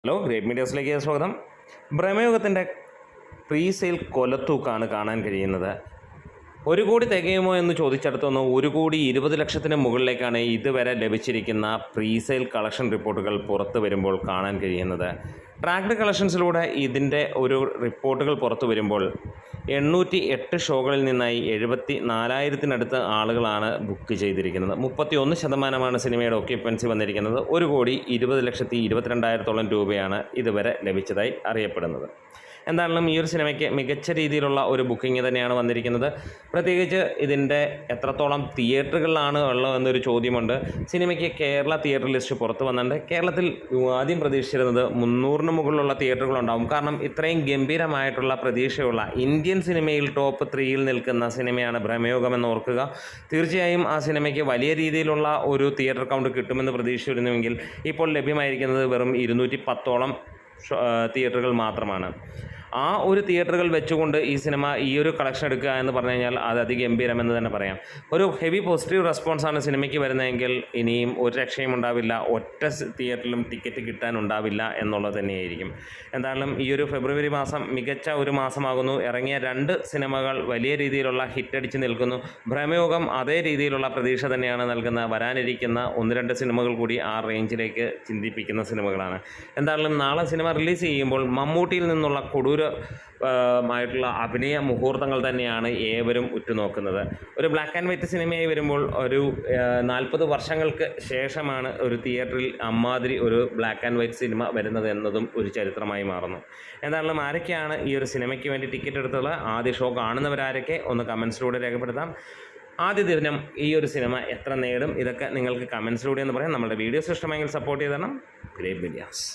Hello, great മീഡിയാസിലേക്ക് സ്വാഗതം. ഭ്രമയുഗത്തിൻ്റെ pre sale കൊലത്തൂക്കാണ് കാണാൻ കഴിയുന്നത്. 1 കോടി തികയുമോ എന്ന് ചോദിച്ചിടത്തുനിന്ന് 1,20,00,000 മുകളിലേക്കാണ് ഇതുവരെ ലഭിച്ചിരിക്കുന്ന പ്രീ സെയിൽ കളക്ഷൻ റിപ്പോർട്ടുകൾ പുറത്തു വരുമ്പോൾ കാണാൻ കഴിയുന്നത്. ട്രാക്ക്ഡ് കളക്ഷൻസിലൂടെ ഇതിൻ്റെ ഒരു റിപ്പോർട്ടുകൾ പുറത്തു വരുമ്പോൾ 808 ഷോകളിൽ നിന്നായി 74,000-നടുത്ത് ആളുകളാണ് ബുക്ക് ചെയ്തിരിക്കുന്നത്. 31% സിനിമയുടെ ഒക്യുപ്പൻസി വന്നിരിക്കുന്നത്. 1,20,22,000 രൂപയാണ് ഇതുവരെ ലഭിച്ചതായി അറിയപ്പെടുന്നത്. എന്തായാലും ഈ ഒരു സിനിമയ്ക്ക് മികച്ച രീതിയിലുള്ള ഒരു ബുക്കിംഗ് തന്നെയാണ് വന്നിരിക്കുന്നത്. പ്രത്യേകിച്ച് ഇതിൻ്റെ എത്രത്തോളം തിയേറ്ററുകളിലാണ് ഉള്ളതെന്നൊരു ചോദ്യമുണ്ട്. സിനിമയ്ക്ക് കേരള തിയേറ്റർ ലിസ്റ്റ് പുറത്ത് വന്നിട്ടുണ്ട്. കേരളത്തിൽ ആദ്യം പ്രതീക്ഷിച്ചിരുന്നത് 300-ന് മുകളിലുള്ള തിയേറ്ററുകളുണ്ടാവും. കാരണം ഇത്രയും ഗംഭീരമായിട്ടുള്ള പ്രതീക്ഷയുള്ള ഇന്ത്യൻ സിനിമയിൽ ടോപ്പ് 3-യിൽ നിൽക്കുന്ന സിനിമയാണ് ഭ്രമയുഗമെന്ന് ഓർക്കുക. തീർച്ചയായും ആ സിനിമയ്ക്ക് വലിയ രീതിയിലുള്ള ഒരു തിയേറ്റർ കൗണ്ട് കിട്ടുമെന്ന് പ്രതീക്ഷിച്ചിരുന്നുവെങ്കിൽ ഇപ്പോൾ ലഭ്യമായിരിക്കുന്നത് വെറും 210ഓളം തിയേറ്ററുകൾ മാത്രമാണ്. ആ ഒരു തിയേറ്ററുകൾ വെച്ചുകൊണ്ട് ഈ സിനിമ ഈ ഒരു കളക്ഷൻ എടുക്കുക എന്ന് പറഞ്ഞു കഴിഞ്ഞാൽ അത് അതിഗംഭീരമെന്ന് തന്നെ പറയാം. ഒരു ഹെവി പോസിറ്റീവ് റെസ്പോൺസാണ് സിനിമയ്ക്ക് വരുന്നതെങ്കിൽ ഇനിയും ഒരു രക്ഷയും ഉണ്ടാവില്ല, ഒറ്റ തിയേറ്ററിലും ടിക്കറ്റ് കിട്ടാനുണ്ടാവില്ല എന്നുള്ളത് തന്നെയായിരിക്കും. എന്തായാലും ഈ ഒരു ഫെബ്രുവരി മാസം മികച്ച ഒരു മാസമാകുന്നു. ഇറങ്ങിയ 2 സിനിമകൾ വലിയ രീതിയിലുള്ള ഹിറ്റടിച്ച് നിൽക്കുന്നു. ഭ്രമയുഗം അതേ രീതിയിലുള്ള പ്രതീക്ഷ തന്നെയാണ് നൽകുന്നത്. വരാനിരിക്കുന്ന 1-2 സിനിമകൾ കൂടി ആ റേഞ്ചിലേക്ക് ചിന്തിപ്പിക്കുന്ന സിനിമകളാണ്. എന്തായാലും നാളെ സിനിമ റിലീസ് ചെയ്യുമ്പോൾ മമ്മൂട്ടിയിൽ നിന്നുള്ള മായിട്ടുള്ള അഭിനയ മുഹൂർത്തങ്ങൾ തന്നെയാണ് ഏവരും ഉറ്റുനോക്കുന്നത്. ഒരു ബ്ലാക്ക് ആൻഡ് വൈറ്റ് സിനിമയായി വരുമ്പോൾ ഒരു 40 വർഷങ്ങൾക്ക് ശേഷമാണ് ഒരു തിയേറ്ററിൽ അമ്മാതിരി ഒരു ബ്ലാക്ക് ആൻഡ് വൈറ്റ് സിനിമ വരുന്നത് എന്നതും ഒരു ചരിത്രമായി മാറുന്നു. എന്തായാലും ആരൊക്കെയാണ് ഈ ഒരു സിനിമയ്ക്ക് വേണ്ടി ടിക്കറ്റ് എടുത്തുള്ളത്, ആദ്യ ഷോ കാണുന്നവരാരൊക്കെ ഒന്ന് കമൻസിലൂടെ രേഖപ്പെടുത്താം. ആദ്യ ദിനം ഈ ഒരു സിനിമ എത്ര നേടും, ഇതൊക്കെ നിങ്ങൾക്ക് കമൻസിലൂടെ എന്ന് പറയാം. നമ്മുടെ വീഡിയോസ് ഇഷ്ടമെങ്കിൽ സപ്പോർട്ട് ചെയ്ത് തരണം. Great medias.